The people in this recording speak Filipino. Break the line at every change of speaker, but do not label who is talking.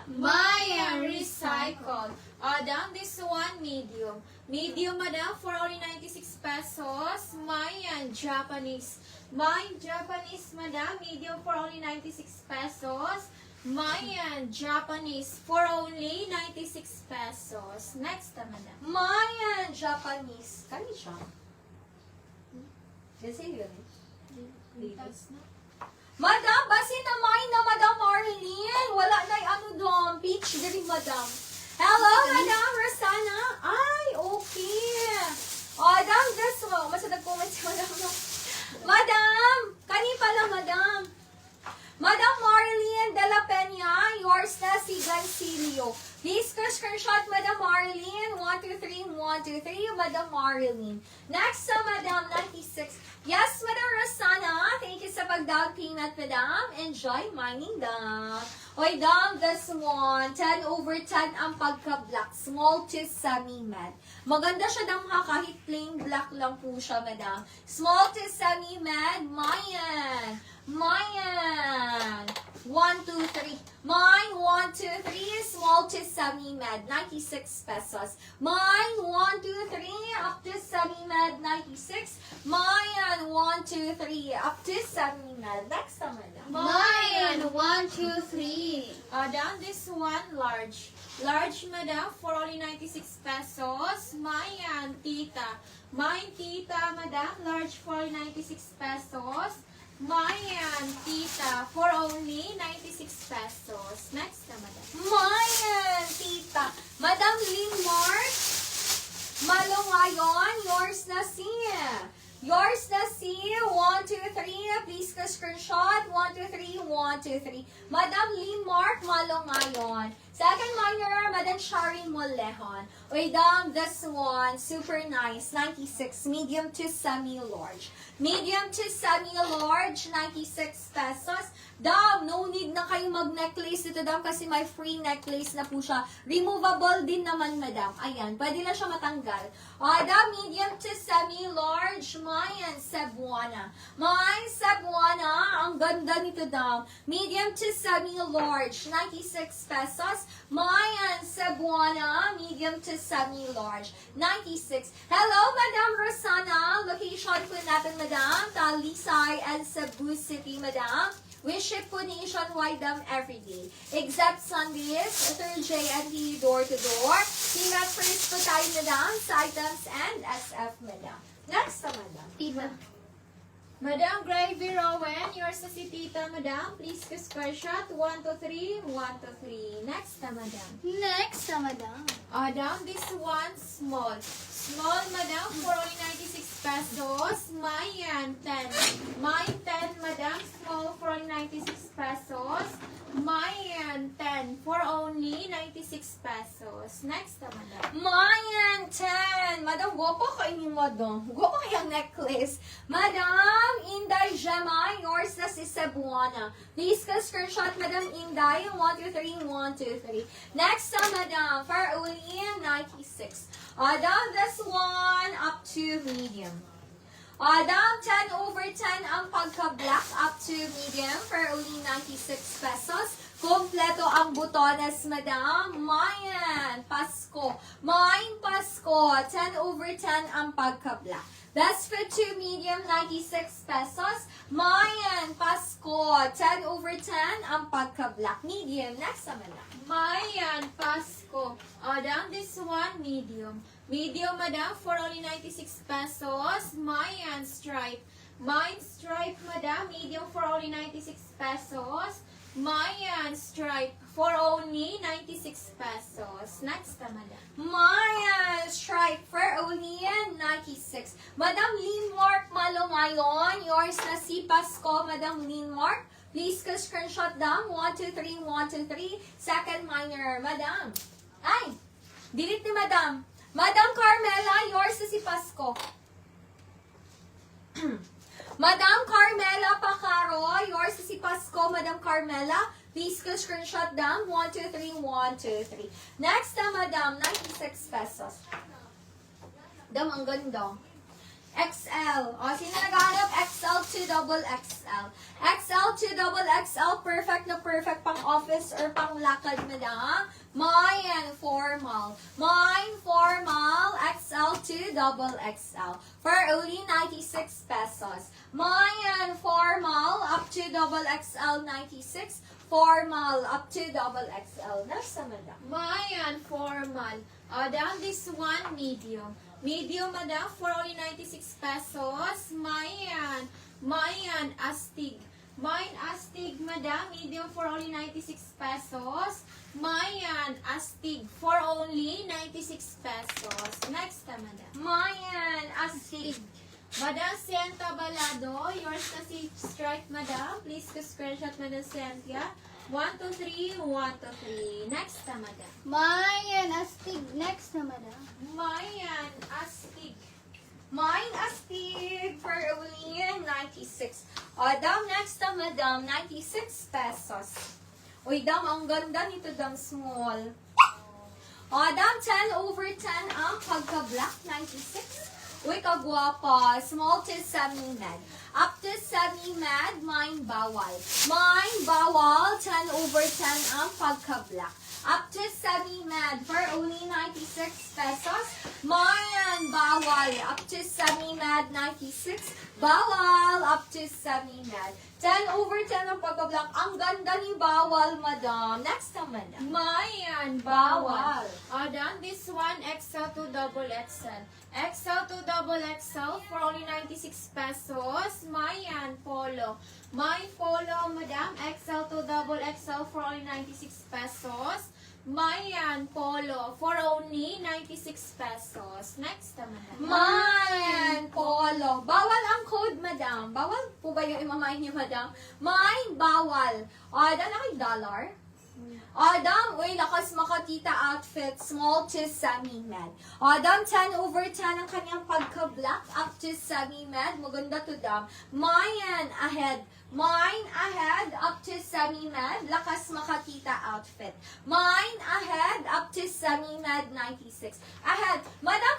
Mayan recycled. Down this one, medium. Medium, madam, for only 96 pesos. Mayan Japanese. Mayan Japanese, madam, medium for only 96 pesos. Mayan Japanese for only 96 pesos. Next, madam.
Mayan Japanese. Kani siya? Kasi yun. Madam, basin na mine na Madam Marlene. Wala na yung ano doon. Peach, diri Madam. Hello, Madam Rosana. Ay, okay. Madam, this one. Masadag comment si Madam. Madam, kani pala, Madam. Madam Marlene de la Peña, yours na si Gancilio. Please screenshot Madam Marlene. 1, 2, 3, 1, 2, 3, Madam Marlene. Next sa Madam 96. Yes, Madam Rosana. Thank you sa pag-down payment, Madam. Enjoy mining down. Oy, Dam, this one. 10 over 10 ang pagka-black. Small to semi-matte. Maganda siya, Dam, ha? Kahit plain black lang po siya, Madam. Small to semi-matte. Mayan. Mayan. 1, 2, 3. Mine, 1, 2, 3. Small to semi-matte. 96 pesos. Mine, 1, 2, 3. Up to semi-matte. 96. Mayan, 1, 2, 3. Up to semi-matte. Next naman.
Mayan 1, 2, 3. Down this one, large. Large, madam, for only 96 pesos. Mayan Tita. Mayan Tita, madam, large for only 96 pesos. Mayan Tita for only 96 pesos. Next na, madam.
Mayan, tita. Madam Lynn Mark. Malungayon, yours na si. Yours na si. 1, 2, 3. Please ka screenshot. 1, 2, 3. 1, 2, 3. Madam Lynn Mark, Malungayon. Second minor, Madam Shari Molehon. Uy, Dam, this one, super nice. 96, medium to semi-large. Medium to semi-large, 96 pesos. Dam, no need na kayo mag-necklace dito, Dam, kasi may free necklace na po siya. Removable din naman, Madam. Ayan, pwede na siya matanggal. Dam, medium to semi-large, Mayan Cebuana. Mayan Cebuana, ang ganda nito, Dam. Medium to semi-large, 96 pesos. Mayan Cebuana, medium to semi-large, 96. Hello, Madam Rosana. Location po natin, Madam. Talisay and Cebu City, Madam. We ship po nationwide everyday. Except Sundays, Thursday and door-to-door. Tingnan first po tayo, Madam, sa items and SF, Madam. Next na, Madam.
Tita. Madam Gravy Rowan, yours na si Tita, madam. Please screenshot. 1, 2, 3. 1, 2, 3. Next na, madam.
Next na, madam.
Down this one, small. Small, madam, for only 96 pesos. Mayan 10. Mayan 10, madam. Small for only 96 pesos. Mayan 10 for only 96 pesos. Next na, madam.
Mayan 10. Madam, guwapo kayo yung madam. Guwapo kayang necklace. Madam Inday Gemma, yours na si Cebuana. Please ka screenshot, Madam Inday. 1, 2, 3. 1, 2, 3. Next na, Madam. For only 96. Down this one up to medium. Down 10 over 10 ang pagka-black up to medium for only 96 pesos. Kompleto ang butones, Madam. Mayan Pasko. Mayan Pasko. 10 over 10 ang pagka-black. Best fit to medium, 96 pesos. Mayan Pasko. 10 over 10 ang pagka-black. Medium. Next naman na.
Mayan Pasko. Down this one, medium. Medium, madam, for only 96 pesos. Mayan stripe. Mayan stripe, madam, medium for only 96 pesos. Mayan stripe for only 96 pesos. Next na, madam.
Mayan stripe for only 96. Madam Lynn Mark Malungayon, yours na si Pasko, Madam Lynn Mark. Please ka screenshot down. 1, 2, 3. 1, 2, 3. Second minor, Madam. Ay, delete ni Madam. Madam Carmela, yours na si Pasko. Madam Carmela Pacaro, yours na si Pasko, Madam Carmela. Please ka screenshot down. 1, 2, 3. 1, 2, 3. Next na, Madam, 96 pesos. Dam, ang ganda. XL. O, sino naghahanap? XL to double XL. XL to double XL, perfect na perfect pang office or pang lakad, madam. Mine formal. Mine formal, XL to double XL. For only 96 pesos. Mine formal, up to double XL, 96. Formal, up to double XL. Nasa, madam.
Mayan, formal. Down this one, medium. Medium, madam, for only 96 pesos. Mayan, astig. Mayan, astig, madam, medium for only 96 pesos. Mayan, astig, for only 96 pesos. Next, madam.
Mayan, astig.
Madam Sienta Balado, yours na si Strike, madam. Please screenshot, madam Cynthia. 1, 2, 3, 1, 2, 3. Next, madam.
Mayan astig. Next na, madam.
Mayan, astig.
Mine astig for only 96. O, dam, next na, madam, 96 pesos. Uy, dam, ang ganda nito, dam, small. O, dam, 10 over 10 ang pagka-black, 96. Uy, kagwapa. Small to semi-med. Up to semi-med, mine bawal. Mine bawal, 10 over 10 ang pagka-black. Up to semi-med for only 96 pesos. Mine bawal. Up to semi-med, 96. Bawal. Up to semi-med. 10 over 10 ang pagka-black. Ang ganda ni bawal, madam. Next na, madam.
Mayan,
Bawal.
bawal. Down this one, XL to double XL. XL to double XL for only 96 pesos. Mayan, polo. My polo, madam. XL to double XL for only 96 pesos. Mayan, polo for only 96 pesos. Next, madam.
Mine polo. Bawal ang code, madam. Bawal po ba yung imamain niyo, madam? Mine, bawal. O, dan ako yung dollar. Adam, uy, lakas makatita outfit, small to semi-med. Adam, 10 over 10 ang kanyang pagka-black, up to semi-med. Maganda to, dam. Mine, ahead. Mine, ahead, up to semi-med. Lakas makatita outfit. Mine, ahead, up to semi-med, 96. Ahead. Madam,